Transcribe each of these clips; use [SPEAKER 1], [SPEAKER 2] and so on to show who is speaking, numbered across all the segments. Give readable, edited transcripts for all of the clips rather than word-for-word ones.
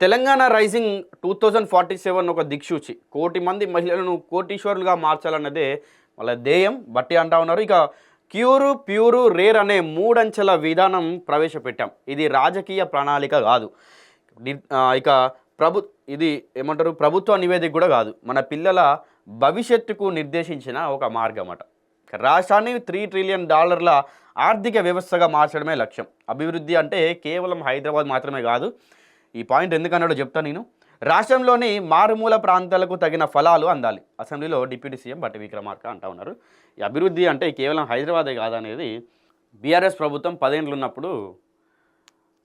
[SPEAKER 1] Telangana rising 2047 ఒక దిక్సూచి. కోటి మంది మహిళలను కోటీశ్వరులుగా మార్చాలన్నదే వాళ్ళ ధ్యేయం బట్టి అంటా ఉన్నారు. ఇక క్యూరు, ప్యూరు, రేర్ అనే మూడంచెల విధానం ప్రవేశపెట్టాం. ఇది రాజకీయ ప్రణాళిక కాదు. ఇక ఇది ఏమంటారు, ప్రభుత్వ నివేదిక కూడా కాదు. మన పిల్లల భవిష్యత్తుకు నిర్దేశించిన ఒక మార్గం అట. రాష్ట్రాన్ని $3 ట్రిలియన్ ఆర్థిక వ్యవస్థగా మార్చడమే లక్ష్యం. అభివృద్ధి అంటే కేవలం హైదరాబాద్ మాత్రమే కాదు. ఈ పాయింట్ ఎందుకన్నాడో చెప్తాను నేను. రాష్ట్రంలోని మారుమూల ప్రాంతాలకు తగిన ఫలాలు అందాలి. అసెంబ్లీలో డిప్యూటీ సీఎం బట్టి విక్రమార్క అంటా ఉన్నారు. ఈ అభివృద్ధి అంటే కేవలం హైదరాబాదే కాదనేది, బీఆర్ఎస్ ప్రభుత్వం 10 ఏళ్ళు ఉన్నప్పుడు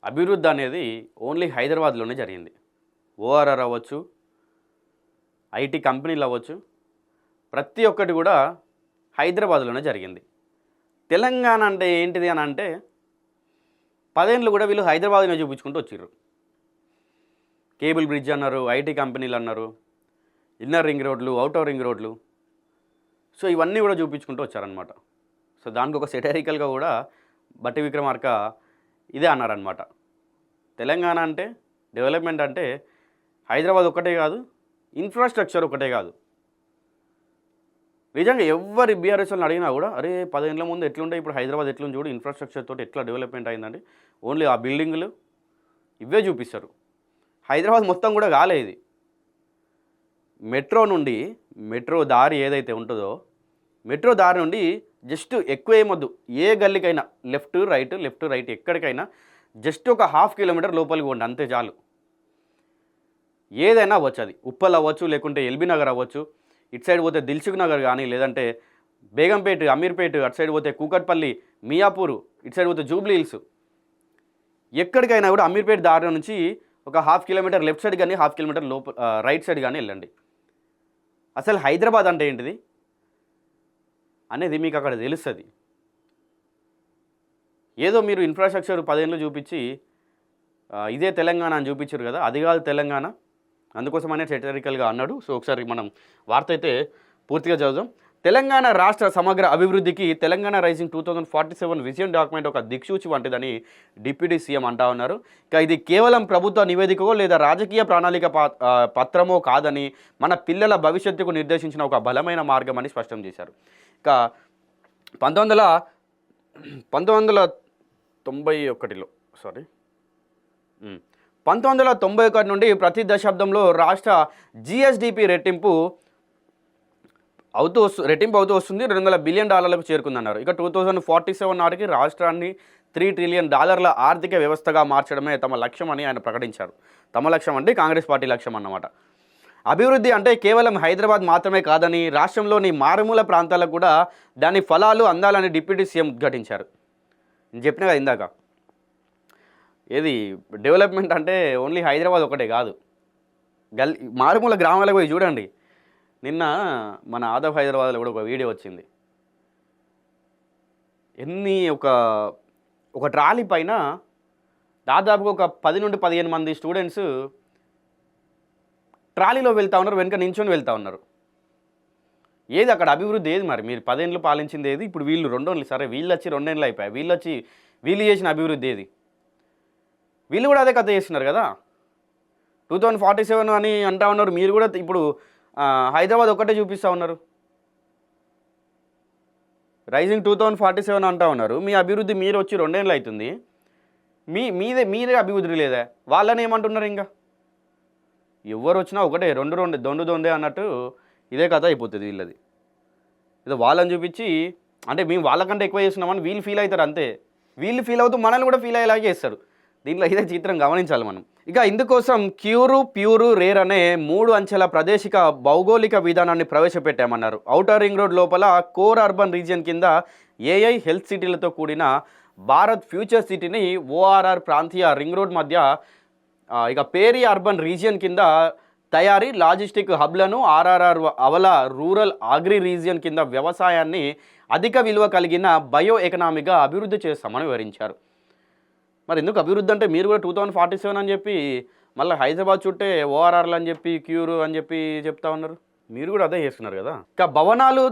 [SPEAKER 1] అభివృద్ధి అనేది ఓన్లీ హైదరాబాద్లోనే జరిగింది. ఓఆర్ఆర్ అవ్వచ్చు, ఐటీ కంపెనీలు అవ్వచ్చు, ప్రతి ఒక్కటి కూడా హైదరాబాద్లోనే జరిగింది. తెలంగాణ అంటే ఏంటిది అని అంటే 10 ఏళ్ళు కూడా వీళ్ళు హైదరాబాద్నే చూపించుకుంటూ వచ్చిర్రు. కేబుల్ బ్రిడ్జ్ అన్నారు, ఐటీ కంపెనీలు అన్నారు, ఇన్నర్ రింగ్ రోడ్లు, అవుటర్ రింగ్ రోడ్లు. సో ఇవన్నీ కూడా చూపించుకుంటూ వచ్చారనమాట. సో దానికి ఒక సెటరికల్గా కూడా బట్టి విక్రమార్క ఇదే అన్నారనమాట. తెలంగాణ అంటే, డెవలప్మెంట్ అంటే హైదరాబాద్ ఒక్కటే కాదు, ఇన్ఫ్రాస్ట్రక్చర్ ఒకటే కాదు. నిజంగా ఎవరి బీఆర్ఎస్ వాళ్ళని అడిగినా కూడా, అరే 10 ఏళ్ళ ముందు ఎట్లుంటే ఇప్పుడు హైదరాబాద్ ఎట్లుంది చూడు, ఇన్ఫ్రాస్ట్రక్చర్ తోటి ఎట్లా డెవలప్మెంట్ అయిందండి, ఓన్లీ ఆ బిల్డింగులు ఇవే చూపిస్తారు. హైదరాబాద్ మొత్తం కూడా కాలే ఇది. మెట్రో దారి ఏదైతే ఉంటుందో, మెట్రో దారి నుండి జస్ట్ ఎక్కువ ఏమొద్దు, ఏ గల్లీకైనా లెఫ్ట్ రైట్ ఎక్కడికైనా జస్ట్ ఒక 1/2 కిలోమీటర్ లోపలికి పోండి, అంతే చాలు. ఏదైనా అవ్వచ్చు, అది ఉప్పల్ అవ్వచ్చు, లేకుంటే ఎల్బీ నగర్ అవ్వచ్చు, ఇటు సైడ్ పోతే దిల్సుఖ్ నగర్ కానీ, లేదంటే బేగంపేట, అమీర్పేట, అటు సైడ్ పోతే కూకట్పల్లి, మియాపూర్, ఇటు సైడ్ పోతే జూబ్లీ హిల్స్, ఎక్కడికైనా కూడా అమీర్పేట దారి నుంచి ఒక 1/2 కిలోమీటర్ లెఫ్ట్ సైడ్ కానీ 1/2 కిలోమీటర్ రైట్ సైడ్ కానీ వెళ్ళండి. అసలు హైదరాబాద్ అంటే ఏంటిది అనేది మీకు అక్కడ తెలుస్తుంది. ఏదో మీరు ఇన్ఫ్రాస్ట్రక్చర్ 10 ఏళ్ళు చూపించి ఇదే తెలంగాణ అని చూపించారు కదా, అది కాదు తెలంగాణ. అందుకోసమనే సెటరికల్గా అన్నాడు. సో ఒకసారి మనం వార్త అయితే పూర్తిగా చదువుదాం. తెలంగాణ రాష్ట్ర సమగ్ర అభివృద్ధికి తెలంగాణ రైజింగ్ 2047 విజన్ డాక్యుమెంట్ ఒక దిక్సూచి వంటిదని డిప్యూటీ సీఎం అంటా ఉన్నారు. ఇక ఇది కేవలం ప్రభుత్వ నివేదికో లేదా రాజకీయ ప్రణాళిక పత్రమో కాదని, మన పిల్లల భవిష్యత్తుకు నిర్దేశించిన ఒక బలమైన మార్గం అని స్పష్టం చేశారు. ఇక 1991 నుండి ప్రతి దశాబ్దంలో రాష్ట్ర జిఎస్డిపి రెట్టింపు అవుతూ వస్తుంది. $200 బిలియన్ చేరుకుందన్నారు. ఇక 2047 నాటికి రాష్ట్రాన్ని $3 ట్రిలియన్ ఆర్థిక వ్యవస్థగా మార్చడమే తమ లక్ష్యం అని ఆయన ప్రకటించారు. తమ లక్ష్యం అంటే కాంగ్రెస్ పార్టీ లక్ష్యం అన్నమాట. అభివృద్ధి అంటే కేవలం హైదరాబాద్ మాత్రమే కాదని, రాష్ట్రంలోని మారుమూల ప్రాంతాలకు కూడా దాని ఫలాలు అందాలని డిప్యూటీ సీఎం ఉద్ఘాటించారు. నేను చెప్పిన కదా ఇందాక, ఏది డెవలప్మెంట్ అంటే ఓన్లీ హైదరాబాద్ ఒకటే కాదు, మారుమూల గ్రామాలకు పోయి చూడండి. నిన్న మన ఆదవ్ హైదరాబాద్లో కూడా ఒక వీడియో వచ్చింది. ఒక ట్రాలీ పైన దాదాపుగా ఒక 10 నుండి 15 మంది స్టూడెంట్స్ ట్రాలీలో వెళ్తూ ఉన్నారు, వెనుక నించొని వెళ్తూ ఉన్నారు. ఏది అక్కడ అభివృద్ధి ఏది? మరి మీరు 10 ఏళ్ళు పాలించింది ఏది? ఇప్పుడు వీళ్ళు 2 ఏళ్ళు, సరే వీళ్ళు వచ్చి 2 ఏళ్ళు అయిపోయాయి, వీళ్ళు చేసిన అభివృద్ధి ఏది? వీళ్ళు కూడా అదే కథ చేస్తున్నారు కదా. 2047 అని అంటా ఉన్నారు. మీరు కూడా ఇప్పుడు హైదరాబాద్ ఒక్కటే చూపిస్తూ ఉన్నారు. రైజింగ్ 2047 అంటా ఉన్నారు. మీ అభివృద్ధి మీరు వచ్చి 2 ఏళ్ళు అవుతుంది, మీదే అభివృద్ధి లేదా? వాళ్ళని ఏమంటున్నారు? ఇంకా ఎవరు వచ్చినా ఒకటే, దొండే అన్నట్టు ఇదే కథ అయిపోతుంది వీళ్ళది. ఏదో వాళ్ళని చూపించి అంటే మేము వాళ్ళకంటే ఎక్కువ చేస్తున్నామని వీళ్ళు ఫీల్ అవుతారు అంతే. వీళ్ళు ఫీల్ అవుతూ మనల్ని కూడా ఫీల్ అయ్యేలాగే చేస్తారు. దీంట్లో ఇదే చిత్రం గమనించాలి మనం. ఇక ఇందుకోసం క్యూరు, ప్యూరు, రేర్ అనే 3 అంచెల ప్రాదేశిక భౌగోళిక విధానాన్ని ప్రవేశపెట్టామన్నారు. ఔటర్ రింగ్ రోడ్ లోపల కోర్ అర్బన్ రీజియన్ కింద ఏఐ హెల్త్ సిటీలతో కూడిన భారత్ ఫ్యూచర్ సిటీని ఓఆర్ఆర్ ప్రాంతీయ రింగ్ రోడ్ మధ్య, ఇక పేరి అర్బన్ రీజియన్ కింద తయారీ లాజిస్టిక్ హబ్లను, ఆర్ఆర్ఆర్ అవల రూరల్ అగ్రి రీజియన్ కింద వ్యవసాయాన్ని అధిక విలువ కలిగిన బయో ఎకనామిక్గా అభివృద్ధి చేస్తామని వివరించారు. మరి ఎందుకు అభివృద్ధి అంటే మీరు కూడా 2047 అని చెప్పి మళ్ళీ హైదరాబాద్ చుట్టే ఓఆర్ఆర్లు అని చెప్పి క్యూరు అని చెప్పి చెప్తా ఉన్నారు. మీరు కూడా అదే చేస్తున్నారు కదా. ఇక భవనాలు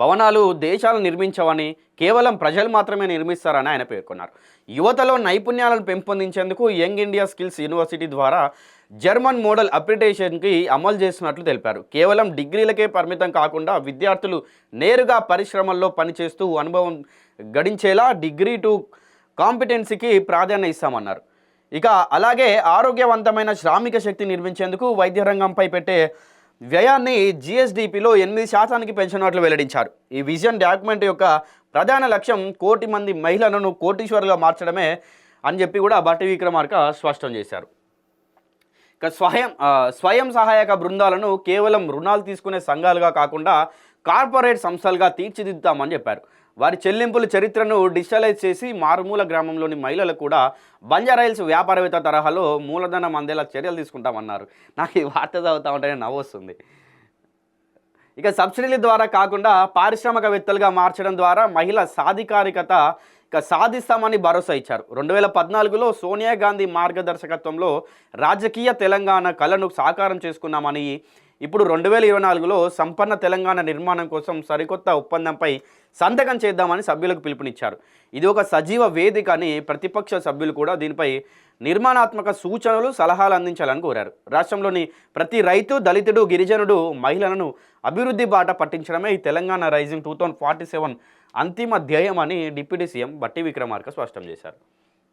[SPEAKER 1] భవనాలు దేశాలు నిర్మించవని, కేవలం ప్రజలు మాత్రమే నిర్మిస్తారని ఆయన పేర్కొన్నారు. యువతలో నైపుణ్యాలను పెంపొందించేందుకు యంగ్ ఇండియా స్కిల్స్ యూనివర్సిటీ ద్వారా జర్మన్ మోడల్ అప్లిటేషన్కి అమలు చేస్తున్నట్లు తెలిపారు. కేవలం డిగ్రీలకే పరిమితం కాకుండా విద్యార్థులు నేరుగా పరిశ్రమల్లో పనిచేస్తూ అనుభవం గడించేలా డిగ్రీ టు కాంపిటెన్సీకి ప్రాధాన్యత ఇస్తామన్నారు. ఇక అలాగే ఆరోగ్యవంతమైన శ్రామిక శక్తి నిర్మించేందుకు వైద్య రంగంపై పెట్టే వ్యయాన్ని జిఎస్డిపిలో 8% పెంచినట్లు వెల్లడించారు. ఈ విజన్ డాక్యుమెంట్ యొక్క ప్రధాన లక్ష్యం 1 కోటి మంది మహిళలను కోటీశ్వరులుగా మార్చడమే అని చెప్పి కూడా బట్టి విక్రమార్క స్పష్టం చేశారు. ఇక స్వయం సహాయక బృందాలను కేవలం రుణాలు తీసుకునే సంఘాలుగా కాకుండా కార్పొరేట్ సంస్థలుగా తీర్చిదిద్దామని చెప్పారు. వారి చెల్లింపుల చరిత్రను డిజిటలైజ్ చేసి మారుమూల గ్రామంలోని మహిళలకు కూడా బంజారాయిల్స్ వ్యాపారవేత్త తరహాలో మూలధనం అందేలా చర్యలు తీసుకుంటామన్నారు. నాకు ఈ వార్త చదువుతా ఉంటేనే నవ్వొస్తుంది. ఇక సబ్సిడీల ద్వారా కాకుండా పారిశ్రామికవేత్తలుగా మార్చడం ద్వారా మహిళా సాధికారికత సాధిస్తామని భరోసా ఇచ్చారు. 2014లో సోనియా గాంధీ మార్గదర్శకత్వంలో రాజకీయ తెలంగాణ కళను సాకారం చేసుకున్నామని, ఇప్పుడు 2024లో సంపన్న తెలంగాణ నిర్మాణం కోసం సరికొత్త ఒప్పందంపై సంతకం చేద్దామని సభ్యులకు పిలుపునిచ్చారు. ఇది ఒక సజీవ వేదిక అని ప్రతిపక్ష సభ్యులు కూడా దీనిపై నిర్మాణాత్మక సూచనలు, సలహాలు అందించాలని కోరారు. రాష్ట్రంలోని ప్రతి రైతు, దళితుడు, గిరిజనుడు, మహిళలను అభివృద్ధి బాట పట్టించడమే ఈ తెలంగాణ రైజింగ్ 2047 అంతిమ ధ్యేయం అని డిప్యూటీ సీఎం బట్టి విక్రమార్క స్పష్టం చేశారు.